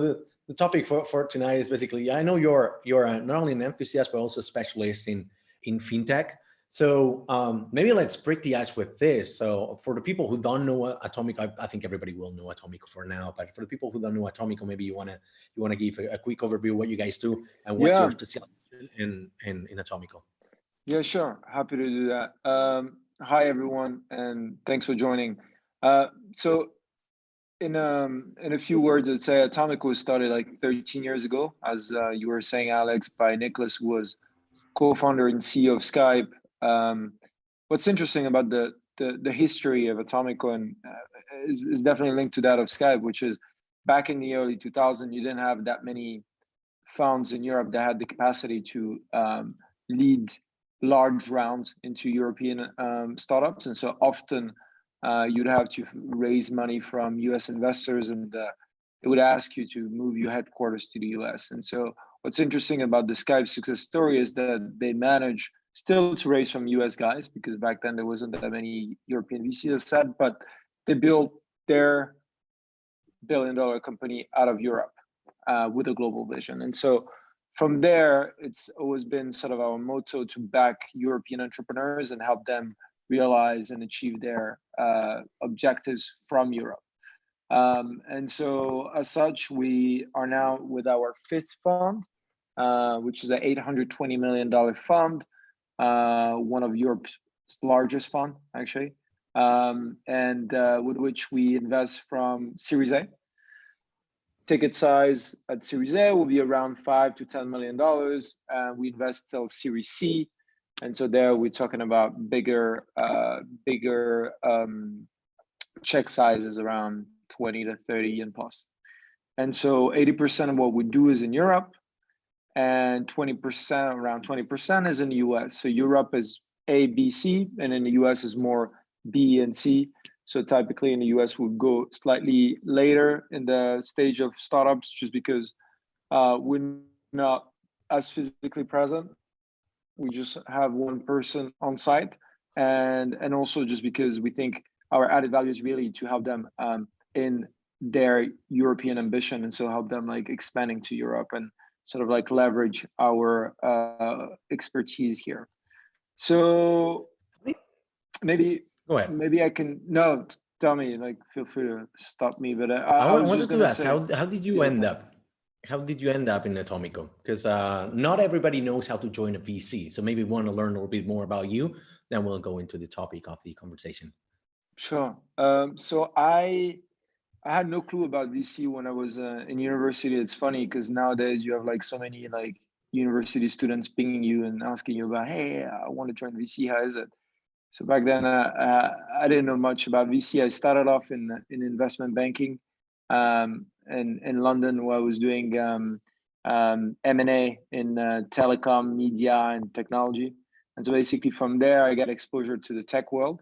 the topic for tonight is basically, I know you're not only an enthusiast but also a specialist in fintech. So maybe let's break the ice with this. So for the people who don't know Atomico, I think everybody will know Atomico for now. But for the people who don't know Atomico, maybe you wanna give a quick overview of what you guys do and what's your specialization in Atomico. Yeah, sure. Happy to do that. Hi everyone, and thanks for joining. So in a few words, I'd say Atomico was started like 13 years ago, as you were saying, Alex, by Nicholas, who was co-founder and CEO of Skype. What's interesting about the history of Atomico and is definitely linked to that of Skype, which is back in the early 2000s, you didn't have that many funds in Europe that had the capacity to lead large rounds into European startups, and so often you'd have to raise money from US investors, and it would ask you to move your headquarters to the US. And so what's interesting about the Skype success story is that they manage still to raise from US guys, because back then there wasn't that many European VCs, as said, but they built their billion-dollar company out of Europe with a global vision. And so from there, it's always been sort of our motto to back European entrepreneurs and help them realize and achieve their objectives from Europe. And so as such, we are now with our fifth fund, which is an $820 million fund, one of Europe's largest fund, actually, and with which we invest from Series A. Ticket size at Series A will be around $5 to $10 million. We invest till Series C, and so there we're talking about bigger check sizes around 20 to 30 and plus. And so 80% of what we do is in Europe, and 20%, around 20% is in the US. So Europe is A, B, C, and in the US is more B and C. So typically in the US, we'll go slightly later in the stage of startups, just because we're not as physically present. We just have one person on site, and also just because we think our added value is really to help them in their European ambition, and so help them like expanding to Europe and sort of like leverage our expertise here. So maybe. Go ahead. Maybe I can, no, tell me, like, feel free to stop me, but I was just going to ask, how did you end up? How did you end up in Atomico? Because not everybody knows how to join a VC. So maybe we want to learn a little bit more about you, then we'll go into the topic of the conversation. Sure. So I had no clue about VC when I was in university. It's funny because nowadays you have like so many like university students pinging you and asking you about, hey, I want to join VC, how is it? So back then, I didn't know much about VC. I started off in investment banking in London, where I was doing M&A in telecom, media, and technology. And so basically from there, I got exposure to the tech world,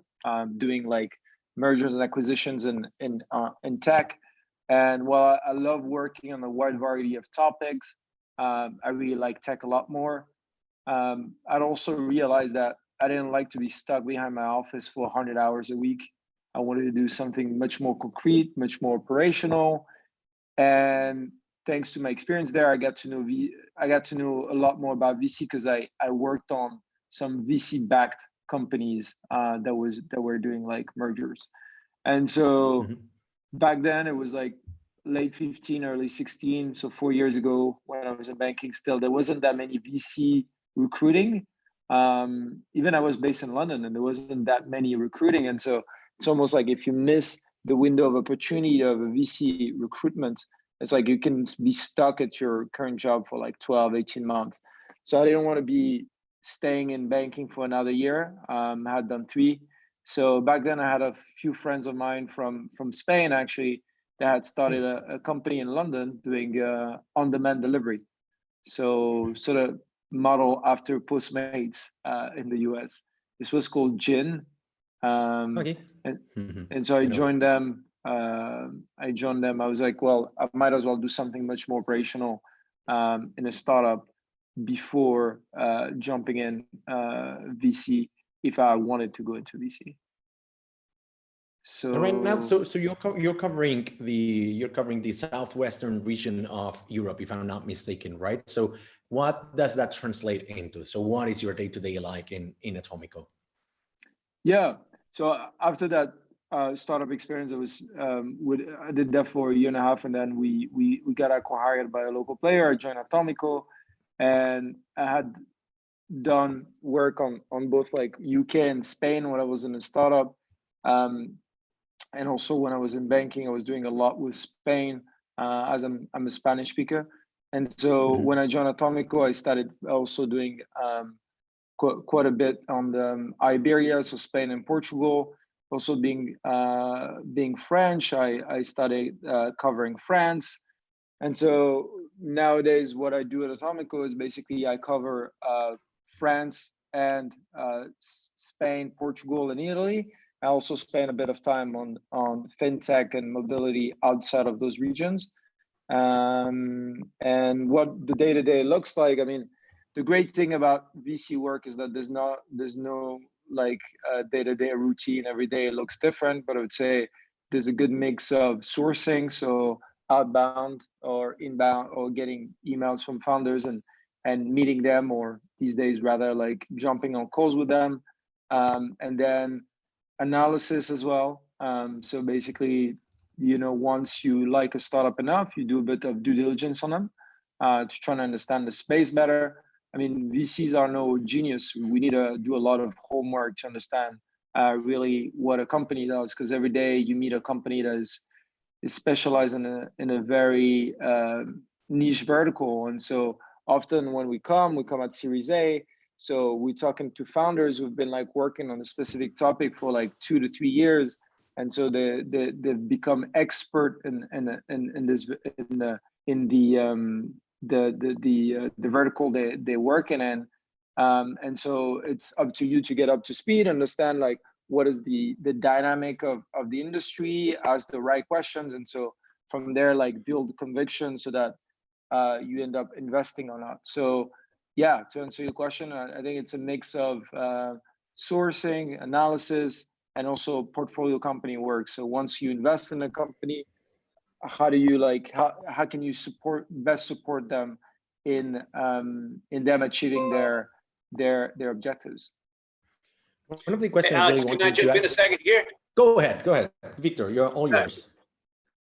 doing like mergers and acquisitions in tech. And while I love working on a wide variety of topics, I really like tech a lot more. I'd also realized that I didn't like to be stuck behind my office for 100 hours a week. I wanted to do something much more concrete, much more operational. And thanks to my experience there, I got to know a lot more about VC, because I worked on some VC-backed companies that were doing like mergers. And so back then it was like late 15, early 16. So 4 years ago when I was in banking still, there wasn't that many VC recruiting. Even I was based in London and there wasn't that many recruiting. And so it's almost like if you miss the window of opportunity of a VC recruitment, it's like you can be stuck at your current job for like 12, 18 months. So I didn't want to be staying in banking for another year. I had done 3. So back then I had a few friends of mine from Spain, actually, that had started a company in London doing on-demand delivery. So sort of model after Postmates in the US. This was called Gin. And so I joined them. I was like, well, I might as well do something much more operational in a startup before jumping in VC if I wanted to go into VC. So And right now, so you're covering the southwestern region of Europe, if I'm not mistaken, right? So what does that translate into? So what is your day-to-day like in Atomico? yeah, so after that startup experience, I did that for a year and a half, and then we got acquired by a local player. I joined Atomico, and I had done work on both like UK and Spain when I was in a startup. And also when I was in banking, I was doing a lot with Spain, as I'm a Spanish speaker. And so when I joined Atomico, I started also doing quite a bit on the Iberia, so Spain and Portugal. Also being French, I started covering France. And so nowadays, what I do at Atomico is basically I cover France and Spain, Portugal, and Italy. I also spend a bit of time on fintech and mobility outside of those regions. And what the day-to-day looks like, I mean, the great thing about VC work is that there's no like day-to-day routine. Every day it looks different, but I would say there's a good mix of sourcing, so outbound or inbound, or getting emails from founders and meeting them, or these days rather like jumping on calls with them, and then analysis as well. So basically, once you like a startup enough, you do a bit of due diligence on them to try to understand the space better. I mean, VCs are no genius. We need to do a lot of homework to understand really what a company does, because every day you meet a company that is specialized in a very niche vertical. And so often when we come at Series A, so we're talking to founders who've been like working on a specific topic for like 2 to 3 years, and so they've become expert in the vertical they're working in, and so it's up to you to get up to speed, understand like what is the dynamic of the industry, ask the right questions, and so from there like build conviction so that you end up investing or not. So yeah, to answer your question, I think it's a mix of sourcing, analysis, and also portfolio company work. So once you invest in a company, how do you like how can you best support them in them achieving their objectives? One of the questions Hey, I Alex, really can wanted I to jump in a ask. second here? Go ahead, Victor. You're all yours.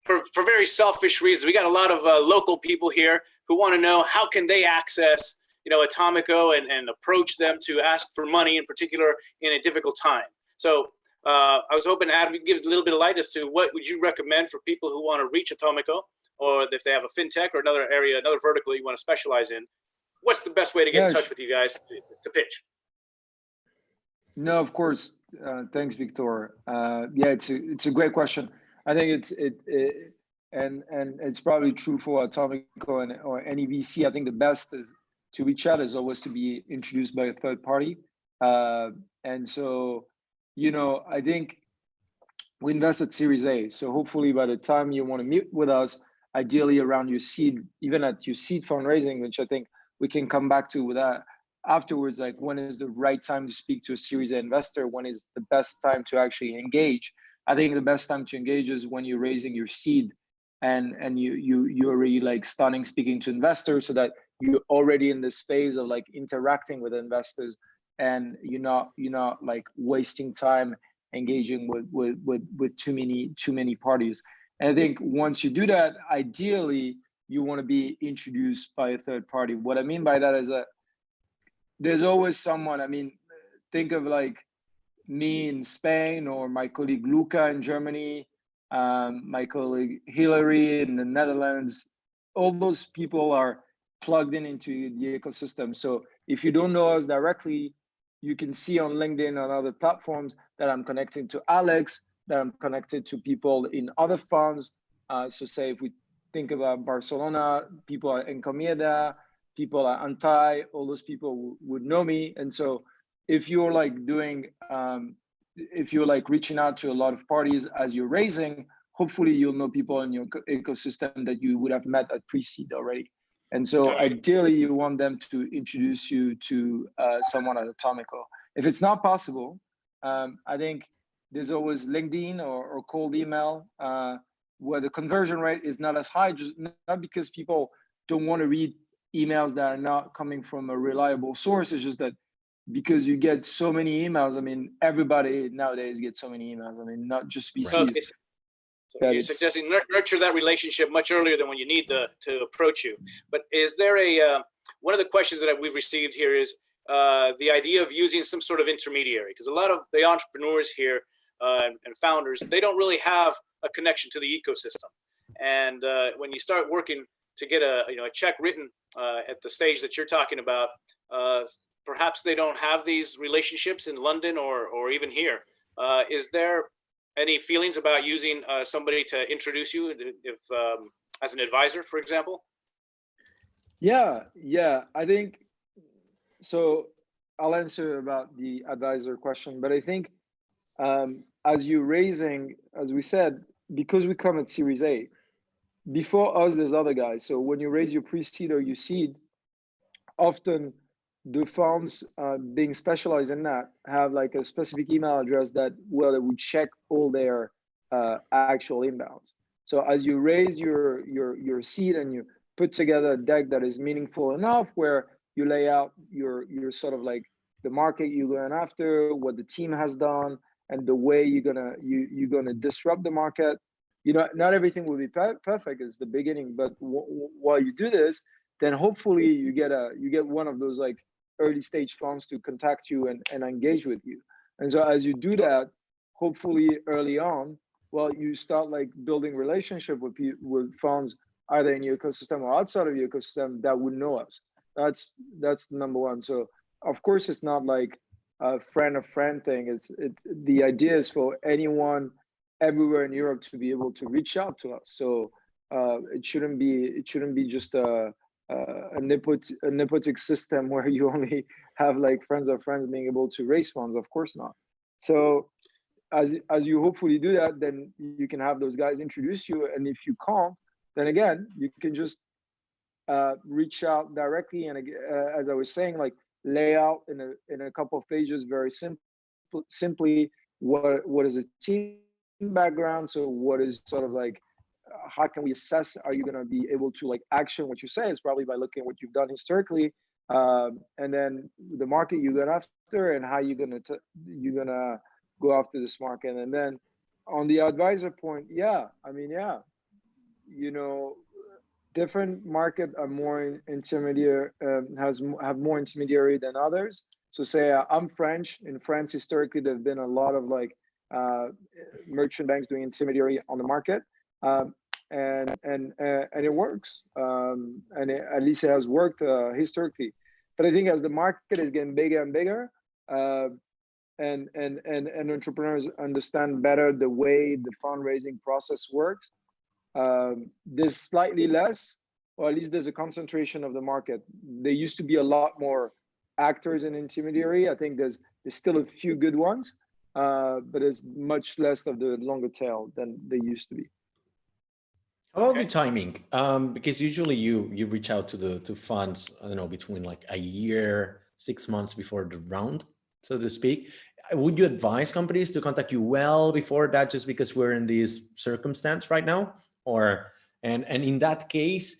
For very selfish reasons, we got a lot of local people here who want to know how can they access, Atomico and approach them to ask for money, in particular, in a difficult time. So I was hoping, Adam, you could give a little bit of light as to what would you recommend for people who want to reach Atomico, or if they have a fintech or another area, another vertical you want to specialize in. What's the best way to get in touch with you guys to pitch? No, of course. Thanks, Victor. Yeah, it's a great question. I think and it's probably true for Atomico or any VC. I think the best is to reach out is always to be introduced by a third party. And so, I think we invest at Series A. So hopefully by the time you want to meet with us, ideally around your seed, even at your seed fundraising, which I think we can come back to with that afterwards, like when is the right time to speak to a Series A investor? When is the best time to actually engage? I think the best time to engage is when you're raising your seed and you already like starting speaking to investors, so that you're already in this phase of like interacting with investors, and you're not like wasting time engaging with too many parties. And I think once you do that, ideally you want to be introduced by a third party. What I mean by that is that there's always someone. I mean, think of like me in Spain, or my colleague Luca in Germany, my colleague Hillary in the Netherlands. All those people are plugged into the ecosystem. So if you don't know us directly, you can see on LinkedIn and other platforms that I'm connected to Àlex, that I'm connected to people in other funds. So say if we think about Barcelona, people at Encomienda, people at Antai, all those people would know me. And so if you're like if you're like reaching out to a lot of parties as you're raising, hopefully you'll know people in your ecosystem that you would have met at pre-seed already. And so ideally you want them to introduce you to someone at Atomico. If it's not possible, I think there's always LinkedIn or cold email, where the conversion rate is not as high, just not because people don't want to read emails that are not coming from a reliable source. It's just that because you get so many emails. I mean, everybody nowadays gets so many emails. I mean, not just VCs. Okay. So you're suggesting nurture that relationship much earlier than when you need to approach you. But is there one of the questions that we've received here is the idea of using some sort of intermediary? Because a lot of the entrepreneurs here and founders, they don't really have a connection to the ecosystem. And when you start working to get a check written at the stage that you're talking about, perhaps they don't have these relationships in London or even here. Is there any feelings about using somebody to introduce you if as an advisor, for example? Yeah, I think so. I'll answer about the advisor question, but I think as you're raising, as we said, because we come at Series A, before us, there's other guys. So when you raise your pre-seed or your seed, often the funds being specialized in that have like a specific email address that they would check all their actual inbounds. So as you raise your seed and you put together a deck that is meaningful enough, where you lay out your sort of like the market you're going after, what the team has done, and the way you're gonna disrupt the market. Not everything will be perfect. It's the beginning, but while you do this, then hopefully you get one of those like early stage funds to contact you and engage with you. And so as you do that, hopefully early on, well, you start like building relationship with funds either in your ecosystem or outside of your ecosystem that would know us. That's number one. So of course it's not like a friend of friend thing. It's the idea is for anyone everywhere in Europe to be able to reach out to us. So it shouldn't be just a nepotic system where you only have like friends of friends being able to raise funds. Of course not. So as you hopefully do that, then you can have those guys introduce you. And if you can't, then again, you can just reach out directly. And as I was saying, like lay out in a couple of pages, very simply what is a team background. So what is sort of like, how can we assess, are you going to be able to like action what you say? Is probably by looking at what you've done historically, and then the market you got after and how you're going to go after this market. And then on the advisor point, different market are more intermediary, have more intermediary than others. So say I'm French. In France, historically, there've been a lot of like merchant banks doing intermediary on the market, and it works, and at least it has worked historically. But I think as the market is getting bigger and bigger, and entrepreneurs understand better the way the fundraising process works, there's slightly less, or at least there's a concentration of the market. There used to be a lot more actors in intermediary. I think there's still a few good ones, but it's much less of the longer tail than they used to be. How about the timing? Because usually you reach out to funds, I don't know, between like a year, 6 months before the round, so to speak. Would you advise companies to contact you well before that, just because we're in this circumstance right now? And in that case,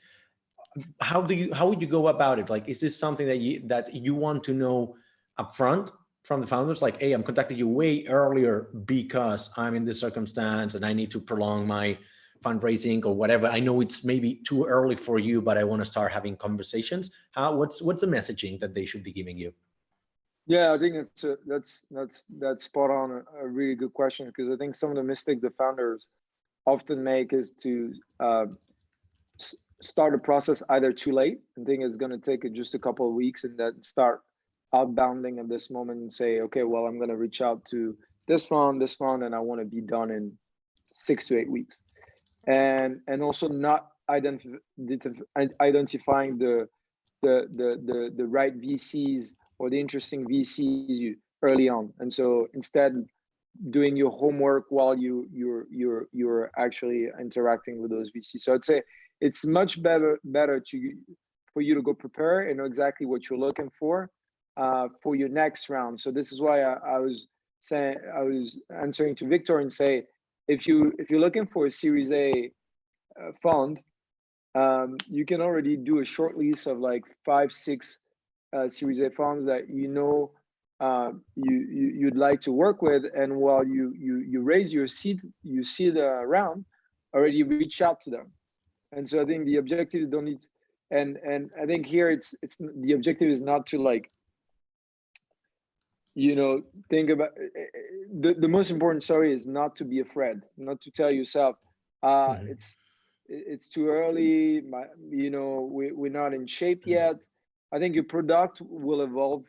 how would you go about it? Like, is this something that you want to know upfront from the founders? Like, hey, I'm contacting you way earlier because I'm in this circumstance and I need to prolong my fundraising or whatever. I know it's maybe too early for you, but I want to start having conversations. What's the messaging that they should be giving you? Yeah, I think that's spot on. A really good question, because I think some of the mistakes the founders often make is to start a process either too late and think it's going to take just a couple of weeks, and then start outbounding at this moment and say, okay, well, I'm going to reach out to this fund, and I want to be done in 6 to 8 weeks. And also not identifying the right VCs or the interesting VCs early on. And so instead, doing your homework while you're actually interacting with those VCs. So I'd say it's much better for you to go prepare and know exactly what you're looking for your next round. So this is why I was answering to Victor and say, if you're looking for a Series A fund, you can already do a short list of like 5-6 Series A funds that you'd like to work with, and while you raise your seed round, already reach out to them. And so I think the objective don't need, and I think here it's the objective is not to like, think about the most important, sorry, is not to be afraid, not to tell yourself it's too early, we're not in shape yet. I think your product will evolve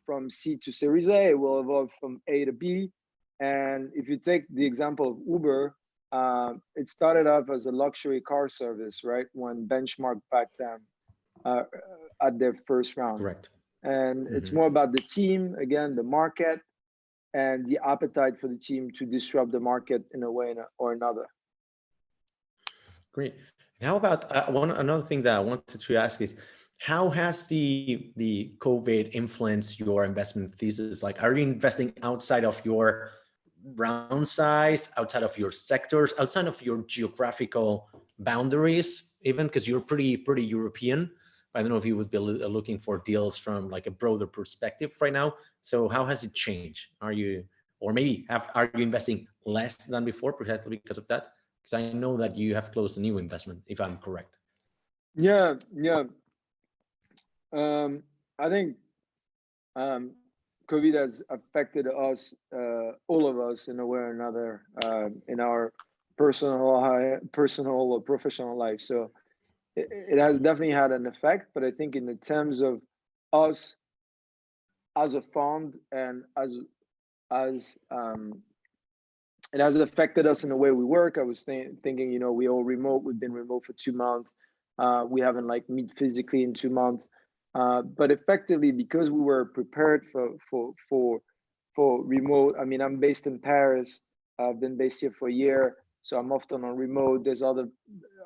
from C to Series A, it will evolve from A to B. And if you take the example of Uber, it started off as a luxury car service, right? When Benchmark backed them at their first round. Correct. And it's more about the team, again, the market, and the appetite for the team to disrupt the market in a way or another. Great. And how about another thing that I wanted to ask is, how has the COVID influenced your investment thesis? Like, are you investing outside of your round size, outside of your sectors, outside of your geographical boundaries, even because you're pretty European? I don't know if you would be looking for deals from like a broader perspective right now. So how has it changed? Are you investing less than before, precisely because of that? Because I know that you have closed a new investment, if I'm correct. Yeah. I think COVID has affected us, all of us, in a way or another, in our personal or professional life. So it has definitely had an effect. But I think in the terms of us as a fund, and as it has affected us in the way we work. I was thinking, we all remote. We've been remote for 2 months. We haven't like meet physically in 2 months. But effectively, because we were prepared for remote. I mean, I'm based in Paris. I've been based here for a year, so I'm often on remote. There's other.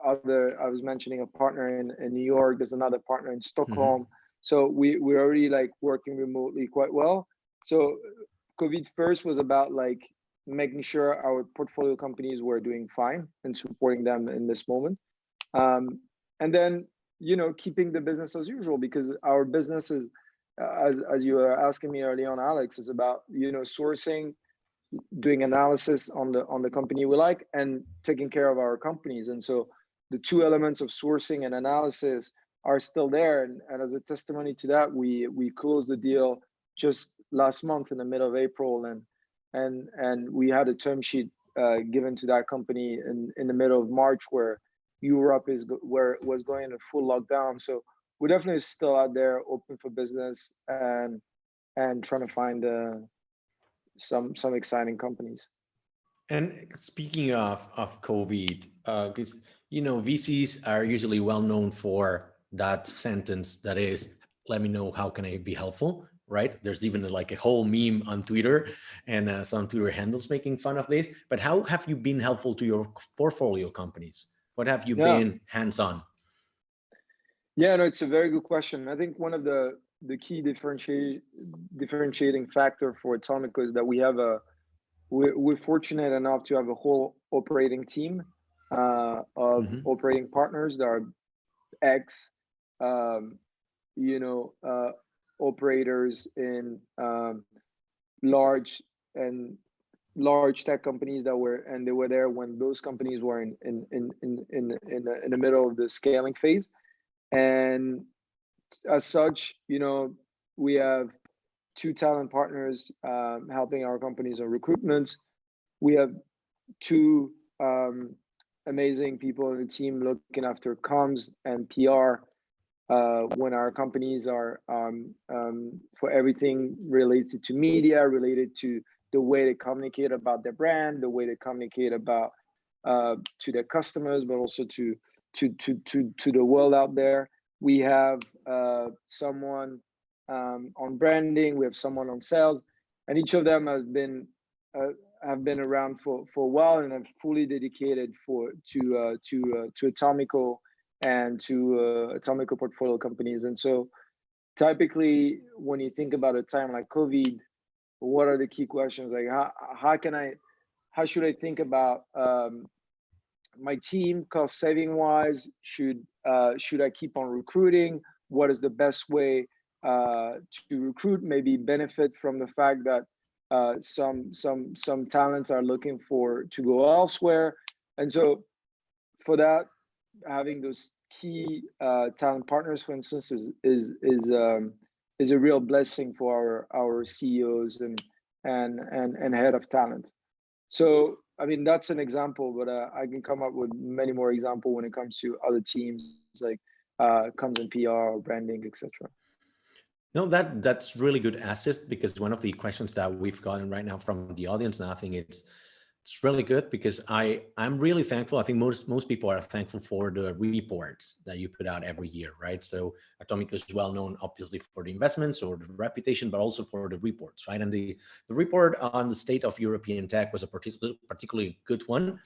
I was mentioning a partner in New York. There's another partner in Stockholm. So we're already like working remotely quite well. So COVID first was about like making sure our portfolio companies were doing fine and supporting them in this moment. And then, keeping the business as usual, because our business is, as you were asking me early on, Àlex, is about, sourcing, doing analysis on the company we like, and taking care of our companies. And so the two elements of sourcing and analysis are still there. And as a testimony to that, we closed the deal just last month in the middle of April, and we had a term sheet given to that company in the middle of March, where Europe was going into full lockdown. So we're definitely still out there, open for business, and trying to find some exciting companies. And speaking of COVID, because VCs are usually well known for that sentence that is, "Let me know how can I be helpful." Right? There's even like a whole meme on Twitter and some Twitter handles making fun of this. But how have you been helpful to your portfolio companies? What have you been hands-on? Yeah, no, it's a very good question. I think one of the key differentiating factor for Atomico is that we're fortunate enough to have a whole operating team of operating partners that are ex operators in large tech companies they were there when those companies were in the middle of the scaling phase. And as such, we have 2 talent partners helping our companies on recruitment. We have 2 amazing people in the team looking after comms and PR when our companies are for everything related to media, related to the way they communicate about their brand, the way they communicate about to their customers, but also to the world out there. We have someone on branding, we have someone on sales, and each of them have been around for a while and have fully dedicated to Atomico and to Atomico portfolio companies. And so typically when you think about a time like COVID, what are the key questions? Like how should I think about my team cost saving wise? Should I keep on recruiting? What is the best way to recruit? Maybe benefit from the fact that some talents are looking to go elsewhere. And so for that, having those key talent partners, for instance, is a real blessing for our CEOs and head of talent. So I mean, that's an example, but I can come up with many more examples when it comes to other teams like comms and PR or branding, etc. No, that's really good assist, because one of the questions that we've gotten right now from the audience, and I think it's really good, because I'm really thankful. I think most people are thankful for the reports that you put out every year, right? So Atomico is well known, obviously, for the investments or the reputation, but also for the reports, right? And the report on the state of European tech was a particularly good one,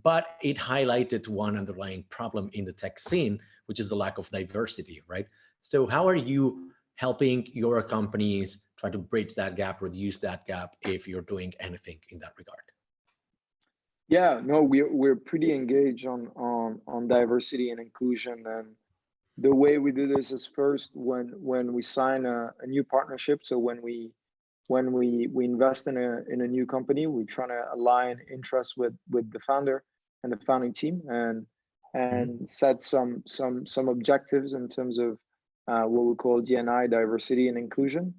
but it highlighted one underlying problem in the tech scene, which is the lack of diversity, right? So how are you helping your companies try to bridge that gap, reduce that gap, if you're doing anything in that regard? Yeah, no, we're pretty engaged on diversity and inclusion, and the way we do this is first when we sign a new partnership. So when we invest in a new company, we're trying to align interests with the founder and the founding team, and set some objectives in terms of what we call D&I, diversity and inclusion.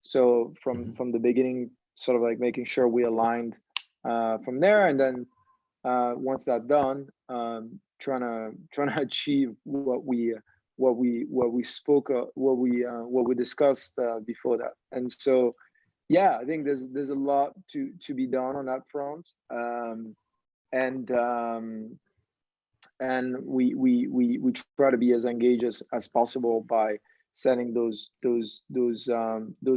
So from the beginning, sort of like making sure we aligned from there, and then once that's done, trying to achieve what we discussed before that. And so, yeah, I think there's a lot to be done on that front, and we try to be as engaged as possible by setting those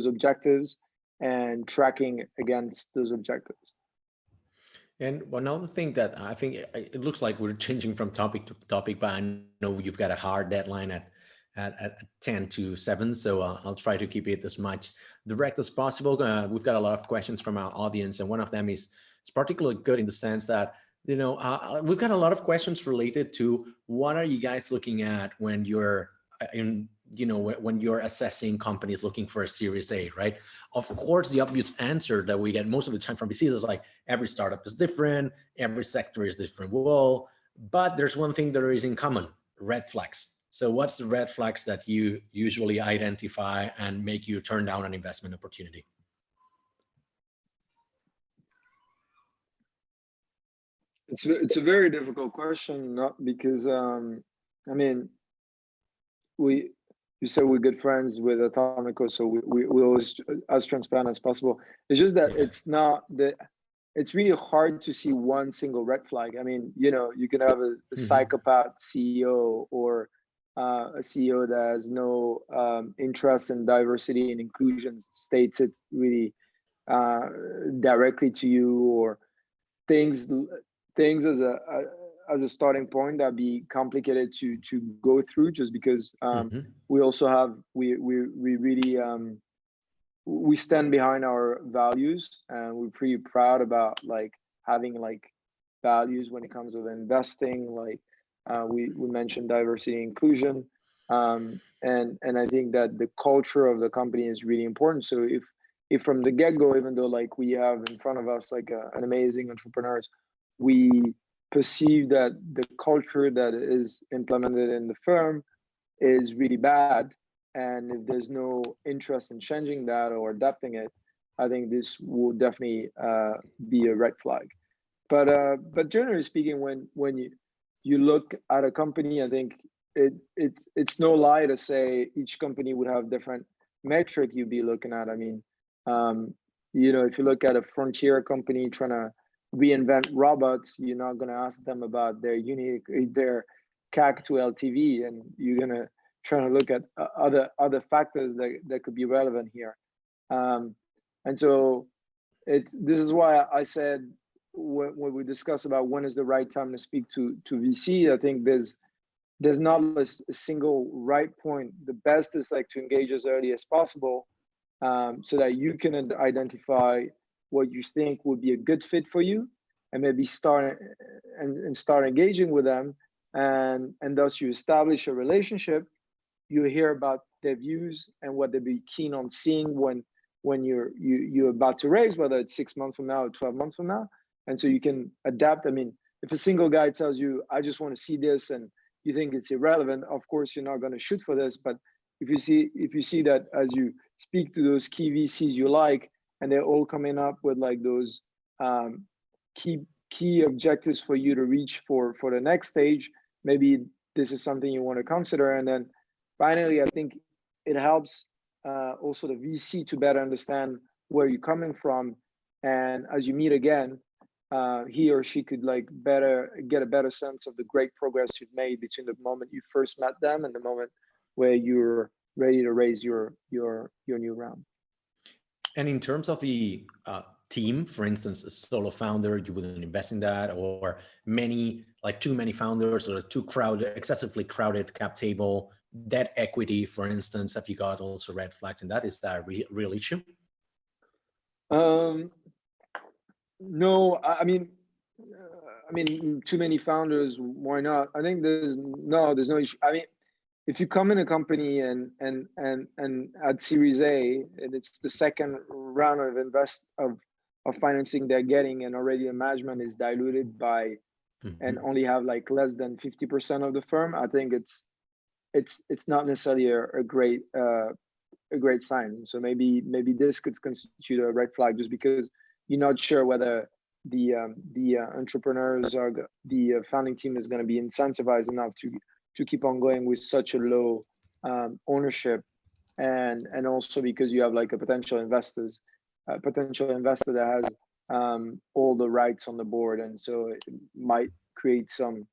objectives and tracking against those objectives. And one other thing that I think it looks like we're changing from topic to topic, but I know you've got a hard deadline at 10 to 7, so I'll try to keep it as much direct as possible. We've got a lot of questions from our audience, and one of them is particularly good in the sense that, you know, we've got a lot of questions related to what are you guys looking at when you're when you're assessing companies looking for a Series A, right? Of course, the obvious answer that we get most of the time from VCs is like, every startup is different, every sector is different. Well, but there's one thing that is in common: red flags. So what's the red flags that you usually identify and make you turn down an investment opportunity? It's a very difficult question, not because I mean, you said we're good friends with Atomico, so we always as transparent as possible. It's just that it's really hard to see one single red flag. I mean, you know, you can have a psychopath CEO, or a CEO that has no interest in diversity and inclusion, states it really directly to you, or things as a starting point that'd be complicated to go through, just because we also have we really we stand behind our values, and we're pretty proud about like having like values when it comes to investing. Like we mentioned diversity and inclusion, and I think that the culture of the company is really important. So if from the get-go, even though like we have in front of us like an amazing entrepreneurs, we perceive that the culture that is implemented in the firm is really bad, and if there's no interest in changing that or adapting it, I think this will definitely be a red flag. But generally speaking, when you look at a company, I think it's no lie to say each company would have different metric you'd be looking at. I mean, you know, if you look at a frontier company trying to reinvent robots, you're not going to ask them about their CAC to LTV, and you're going to try to look at other factors that could be relevant here. And so this is why I said when we discuss about when is the right time to speak to VC, I think there's not a single right point. The best is like to engage as early as possible, so that you can identify what you think would be a good fit for you, and maybe start engaging with them, and thus you establish a relationship. You hear about their views and what they'd be keen on seeing when you're about to raise, whether it's 6 months from now or 12 months from now. And so you can adapt. I mean, if a single guy tells you, I just want to see this, and you think it's irrelevant, of course you're not going to shoot for this. But if you see that as you speak to those key VCs you like, and they're all coming up with like those key objectives for you to reach for the next stage, maybe this is something you want to consider. And then finally, I think it helps also the VC to better understand where you're coming from, and as you meet again, he or she could like get a better sense of the great progress you've made between the moment you first met them and the moment where you're ready to raise your new round. And in terms of the team, for instance, a solo founder, you wouldn't invest in that, or too many founders, or excessively crowded cap table, debt equity, for instance. Have you got also red flags in that? Is that a real issue? No, I mean, too many founders, why not? I think there's no issue. I mean, if you come in a company and at Series A, and it's the second round of financing they're getting, and already the management is diluted by and only have like less than 50% of the firm, I think it's not necessarily a great sign. So maybe this could constitute a red flag, just because you're not sure whether the entrepreneurs or the founding team is going to be incentivized enough to keep on going with such a low ownership, and also because you have like a potential investor that has all the rights on the board, and so it might create some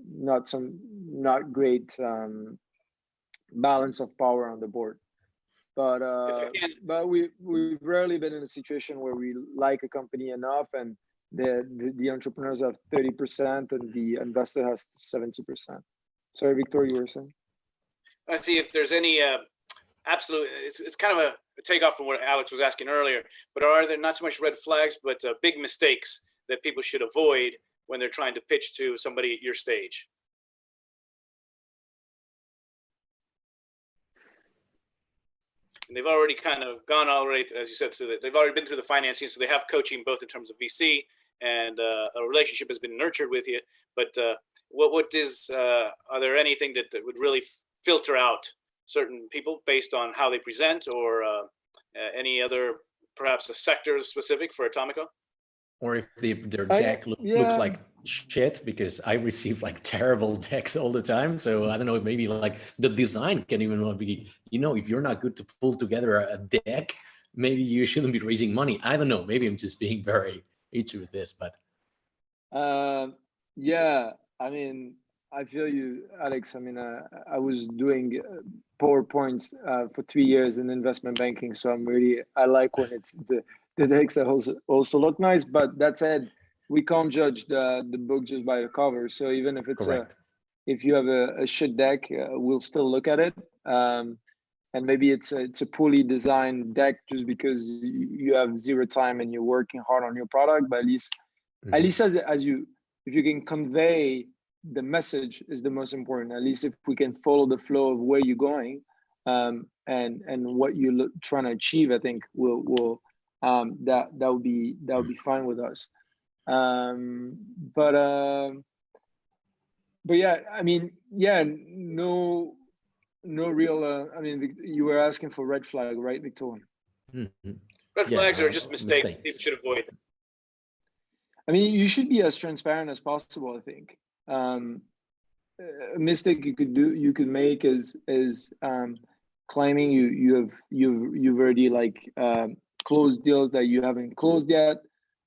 not great balance of power on the board. But we've rarely been in a situation where we like a company enough and the entrepreneurs have 30% and the investor has 70%. Sorry, Victor, you were saying? I see if there's any absolute. It's kind of a takeoff from what Alex was asking earlier. But are there not so much red flags, but big mistakes that people should avoid when they're trying to pitch to somebody at your stage? And they've already kind of gone already, as you said, they've already been through the financing, so they have coaching both in terms of VC and a relationship has been nurtured with you. But are there anything that would really filter out certain people based on how they present, or any other, perhaps a sector specific for Atomico? Or if their deck looks like shit, because I receive like terrible decks all the time. So I don't know, maybe like the design can even be, if you're not good to pull together a deck, maybe you shouldn't be raising money. I don't know. Maybe I'm just being very itchy with this, but. Yeah, I mean, I feel you, Alex. I mean, I was doing PowerPoints for 3 years in investment banking. So I like when it's the decks that also look nice, but that said, we can't judge the book just by the cover. So even if it's if you have a shit deck, we'll still look at it. And maybe it's a poorly designed deck just because you have zero time and you're working hard on your product. But at least if you can convey the message is the most important. At least if we can follow the flow of where you're going, and what you're trying to achieve, I think will that would be fine with us. But yeah, I mean, yeah, no real. I mean, you were asking for red flag, right, Victor? Mm-hmm. Red flags are just mistakes people should avoid. I mean, you should be as transparent as possible, I think. A mistake you could make is claiming you've already like closed deals that you haven't closed yet,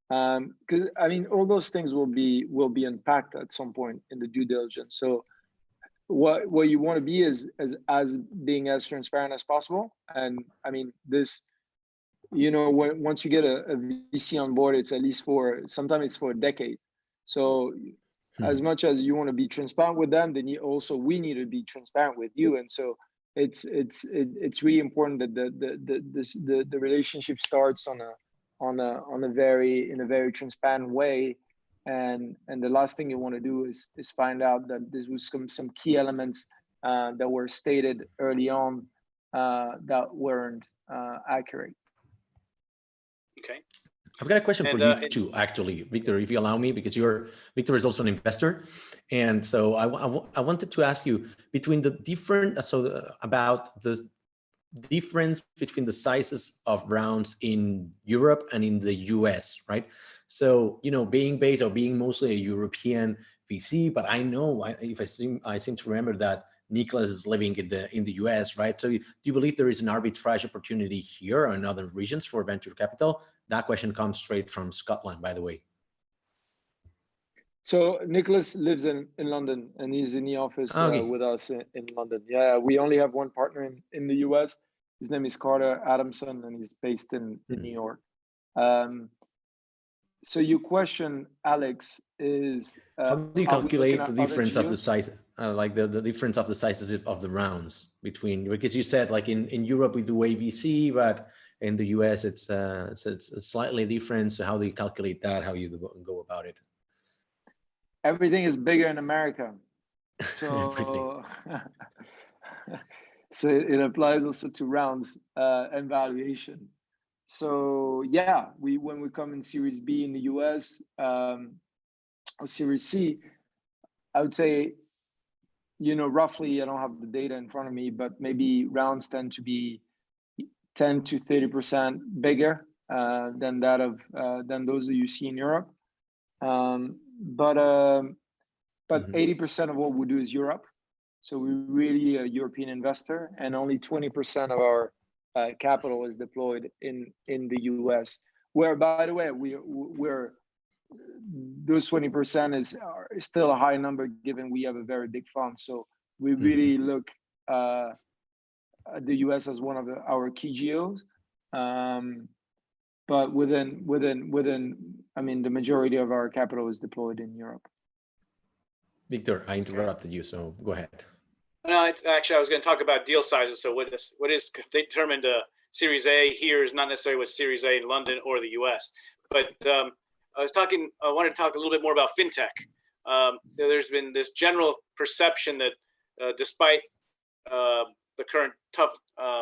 because I mean all those things will be unpacked at some point in the due diligence. So what you want to be is as being as transparent as possible. And I mean this, once you get a VC on board, it's at least sometimes it's for a decade. So as much as you want to be transparent with them, we need to be transparent with you. And so it's really important that the relationship starts in a very transparent way. And the last thing you want to do is find out that there was some key elements that were stated early on that weren't accurate. Okay. I've got a question for you too, actually, Victor, if you allow me, because Victor is also an investor. And so I wanted to ask you between the different, about the difference between the sizes of rounds in Europe and in the US, right? So, being based or being mostly a European VC, but I know I seem to remember that Nicholas is living in the US, right? So do you believe there is an arbitrage opportunity here or in other regions for venture capital? That question comes straight from Scotland, by the way. So Nicholas lives in London, and he's in the office with us in London. Yeah, we only have one partner in the US. His name is Carter Adamson, and he's based in New York. So your question, Alex, is how do you calculate the difference of the size, like the difference of the sizes of the rounds between, because you said like in Europe we do AVC, but in the US it's slightly different. So how do you calculate that? How you go about it? Everything is bigger in America, so so it applies also to rounds and valuation. So yeah, when we come in Series B in the US or Series C, I would say, roughly, I don't have the data in front of me, but maybe rounds tend to be 10 to 30% bigger than those that you see in Europe. But 80% of what we do is Europe. So we're really a European investor, and only 20% of our capital is deployed in the US, where, by the way, we're those 20% is still a high number given we have a very big fund. So we really look at the US as one of our key geos. But within, I mean, the majority of our capital is deployed in Europe. Victor, I interrupted you, so go ahead. No, it's actually, I was going to talk about deal sizes. So what is determined Series A here is not necessarily what Series A in London or the US. But I wanted to talk a little bit more about fintech. There's been this general perception that despite the current tough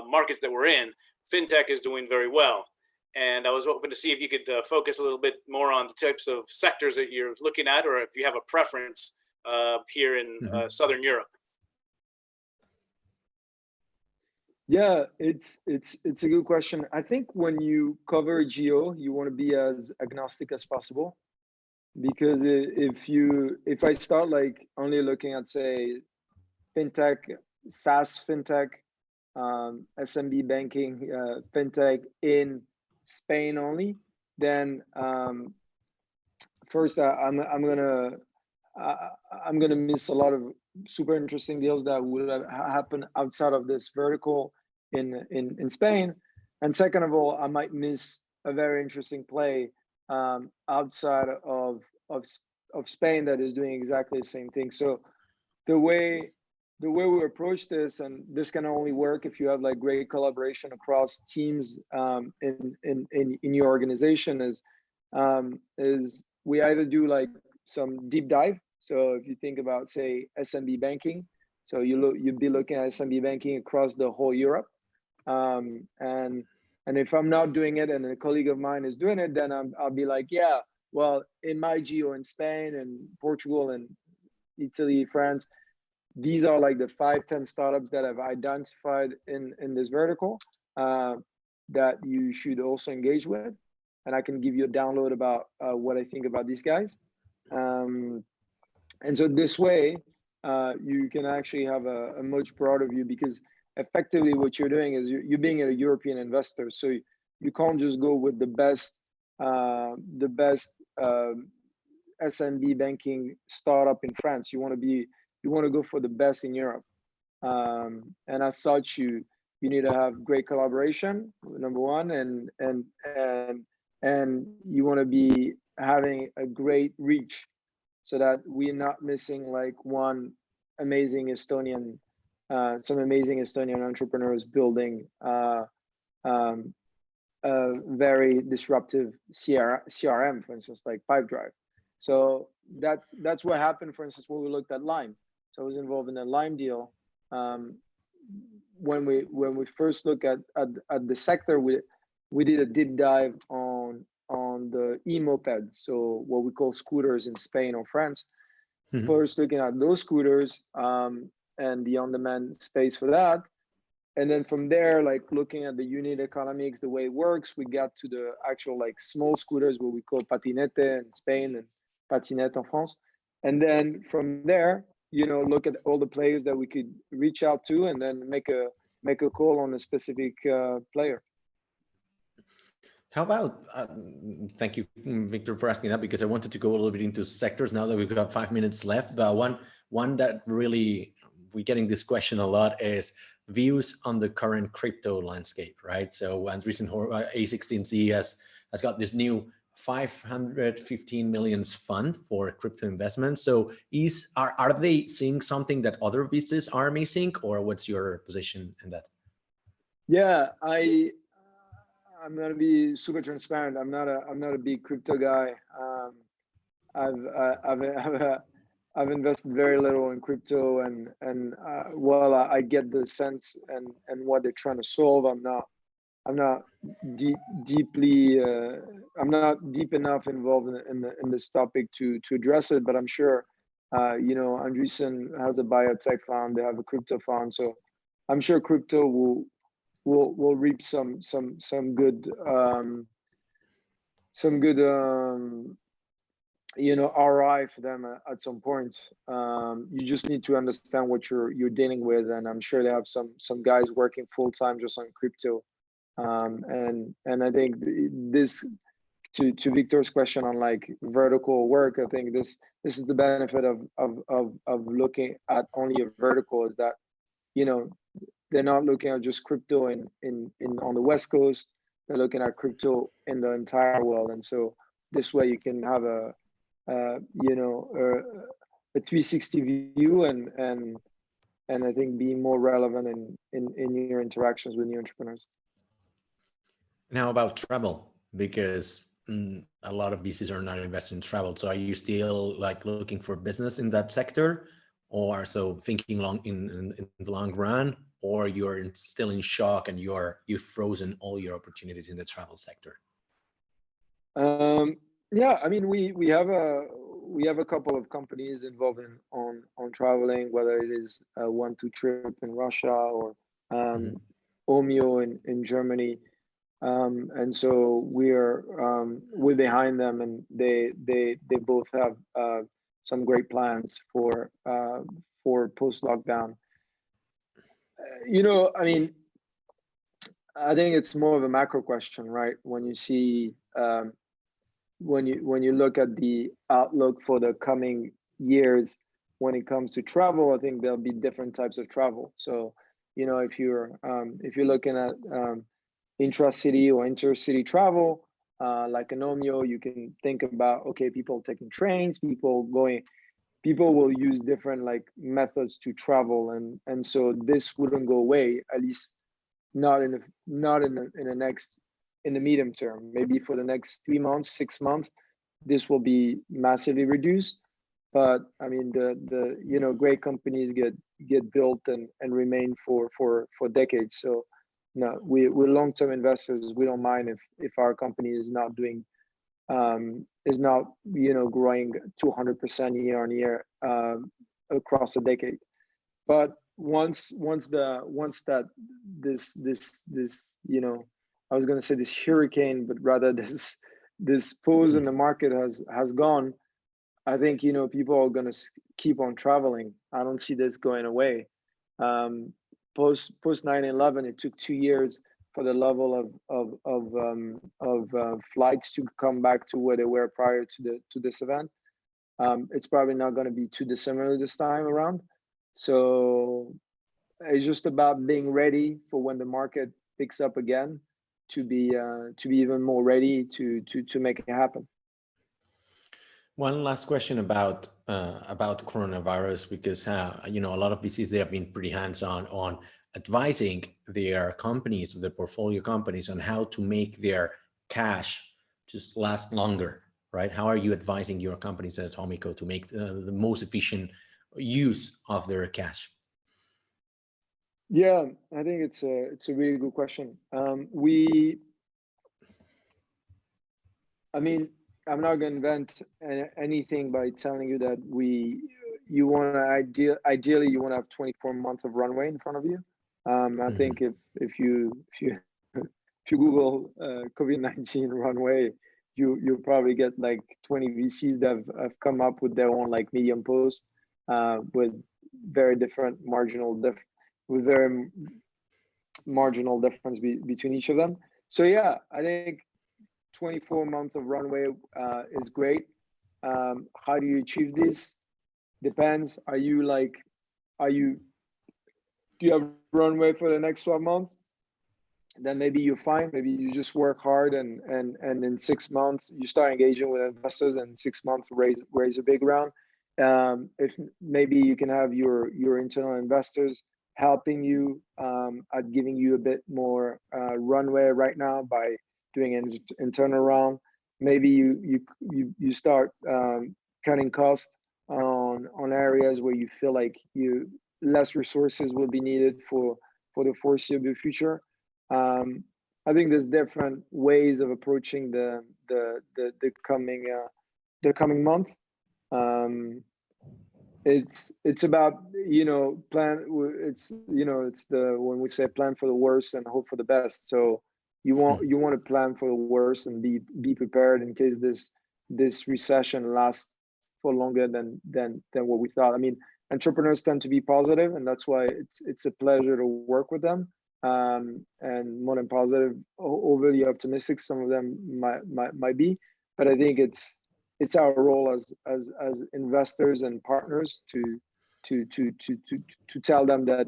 markets that we're in, fintech is doing very well. And I was hoping to see if you could focus a little bit more on the types of sectors that you're looking at, or if you have a preference here in Southern Europe. Yeah, it's a good question. I think when you cover geo, you want to be as agnostic as possible, because if I start like only looking at, say, fintech, SaaS fintech, SMB banking, fintech in Spain only, then first I'm gonna miss a lot of super interesting deals that would have happened outside of this vertical in Spain. And second of all, I might miss a very interesting play outside of Spain that is doing exactly the same thing. So the way we approach this, and this can only work if you have like great collaboration across teams in your organization, is we either do like some deep dive. So if you think about, say, SMB banking, so you'd be looking at SMB banking across the whole Europe, and if I'm not doing it and a colleague of mine is doing it, then I'll be like, yeah, well, in my geo in Spain and Portugal and Italy, France, these are like the 5-10 startups that I've identified in this vertical that you should also engage with, and I can give you a download about what I think about these guys. And so this way, you can actually have a much broader view, because effectively what you're doing is you're being a European investor. So you can't just go with the best SMB banking startup in France. You want to go for the best in Europe. And as such, you need to have great collaboration, number one, and you want to be having a great reach, so that we're not missing like one amazing Estonian some amazing Estonian entrepreneurs building a very disruptive CRM, for instance, like Pipedrive. So that's what happened, for instance, when we looked at Lime. So I was involved in a Lime deal. When we first look at the sector, we did a deep dive on the e-moped, so what we call scooters in Spain or France. Mm-hmm. First looking at those scooters and the on-demand space for that. And then from there, like looking at the unit economics, the way it works, we got to the actual like small scooters, what we call patinete in Spain and patinette in France. And then from there, look at all the players that we could reach out to, and then make a call on a specific player. How about, thank you, Victor, for asking that, because I wanted to go a little bit into sectors now that we've got 5 minutes left. But one that really, we're getting this question a lot is views on the current crypto landscape, right? So Andreessen A16Z has got this new 515 million fund for crypto investments. So are they seeing something that other VCs are missing, or what's your position in that? Yeah, I'm gonna be super transparent. I'm not a big crypto guy. I've invested very little in crypto, and while I get the sense and what they're trying to solve, I'm not deep enough involved in this topic to address it. But I'm sure, Andreessen has a biotech fund. They have a crypto fund, so I'm sure crypto will reap some good ROI for them at some point. You just need to understand what you're dealing with, and I'm sure they have some guys working full time just on crypto. And I think this, to Victor's question on like vertical work, I think this is the benefit of looking at only a vertical, is that they're not looking at just crypto in on the West Coast. They're looking at crypto in the entire world, and so this way you can have a 360 view and I think be more relevant in your interactions with new entrepreneurs. And how about travel? Because a lot of VCs are not investing in travel. So are you still like looking for business in that sector, or so thinking in the long run, or you're still in shock and you've frozen all your opportunities in the travel sector? Yeah, I mean, we have a couple of companies involved on traveling, whether it is a 1-2 trip in Russia or Omio in Germany, and so we're behind them, and they both have some great plans for post lockdown. I mean, I think it's more of a macro question, right? When you see when you look at the outlook for the coming years when it comes to travel, I think there'll be different types of travel. So, if you're looking at intra-city or intercity travel, like an Omio, you can think about, okay, people taking trains, people will use different like methods to travel, and so this wouldn't go away, at least not in the medium term. Maybe for the next 3 months, 6 months, this will be massively reduced. But I mean, the great companies get built and remain for decades. So no, we're long-term investors. We don't mind if our company is not doing growing 200% year on year across a decade. But once that this I was going to say this hurricane, but rather this pause in the market has gone, I think people are going to keep on traveling. I don't see this going away. Post 9/11, it took 2 years for the level of flights to come back to where they were prior to this event. It's probably not going to be too dissimilar this time around. So it's just about being ready for when the market picks up again, to be even more ready to make it happen. One last question about coronavirus, because you know, a lot of VCs, they have been pretty hands-on on advising their companies, their portfolio companies, on how to make their cash just last longer, right? How are you advising your companies at Atomico to make the most efficient use of their cash? Yeah, I think it's a really good question. I mean, I'm not going to invent anything by telling you that you want to ideally you want to have 24 months of runway in front of you. I think if you Google COVID-19 runway, you'll probably get like 20 VCs that have come up with their own like Medium post with very different marginal difference between each of them. So yeah, I think 24 months of runway is great. How do you achieve this? Depends. Do you have runway for the next 12 months? Then maybe you're fine. Maybe you just work hard and in 6 months you start engaging with investors, and in 6 months raise a big round. If maybe you can have your internal investors helping you at giving you a bit more runway right now by doing an internal round. Maybe you start cutting costs on areas where you feel like less resources will be needed for the foreseeable future. I think there's different ways of approaching the coming month. It's about, you know, when we say plan for the worst and hope for the best. So you want to plan for the worst and be prepared in case this recession lasts for longer than what we thought. I mean, entrepreneurs tend to be positive, and that's why it's a pleasure to work with them. And more than positive, overly optimistic, some of them might be, but I think it's our role as investors and partners to tell them that,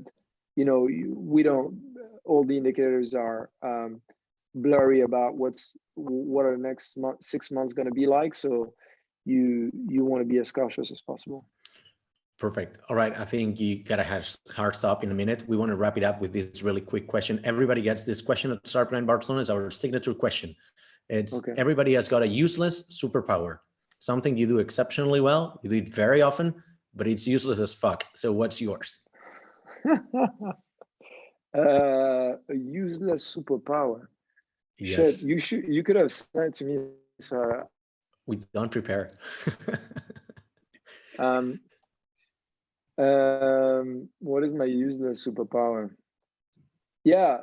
you know, we don't, all the indicators are blurry about what are the next 6 months going to be like. So you want to be as cautious as possible. Perfect. All right. I think you got a hard stop in a minute. We want to wrap it up with this really quick question. Everybody gets this question at Startplan Barcelona. It's our signature question. It's okay. Everybody has got a useless superpower, something you do exceptionally well. You do it very often, but it's useless as fuck. So what's yours? A useless superpower. Yes. Shit, you could have sent it to me, Sarah. We don't prepare. What is my useless superpower? Yeah,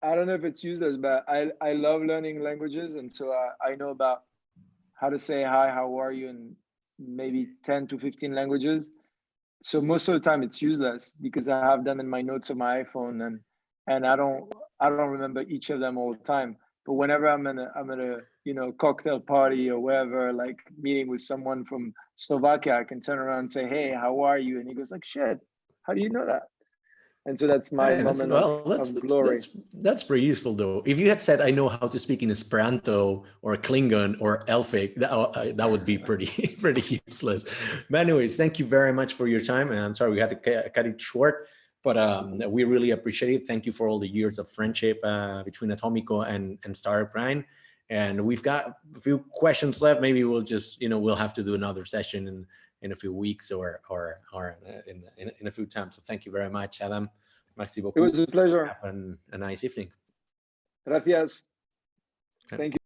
I don't know if it's useless, but I love learning languages, and so I know about how to say hi, how are you, in maybe 10 to 15 languages. So most of the time it's useless because I have them in my notes on my iPhone, and I don't remember each of them all the time. But whenever I'm at a you know, cocktail party or wherever, like meeting with someone from Slovakia, I can turn around and say, hey, how are you? And he goes like, shit, how do you know that? And so that's my moment of glory. That's pretty useful though. If you had said, I know how to speak in Esperanto or Klingon or Elfic, that would be pretty useless. But anyways, thank you very much for your time. And I'm sorry we had to cut it short, but we really appreciate it. Thank you for all the years of friendship between Atomico and Startup Grind. And we've got a few questions left. Maybe we'll just, you know, we'll have to do another session in a few weeks or in a few times. So thank you very much, Adam. Merci beaucoup. It was a pleasure. Have a nice evening. Gracias. Okay. Thank you.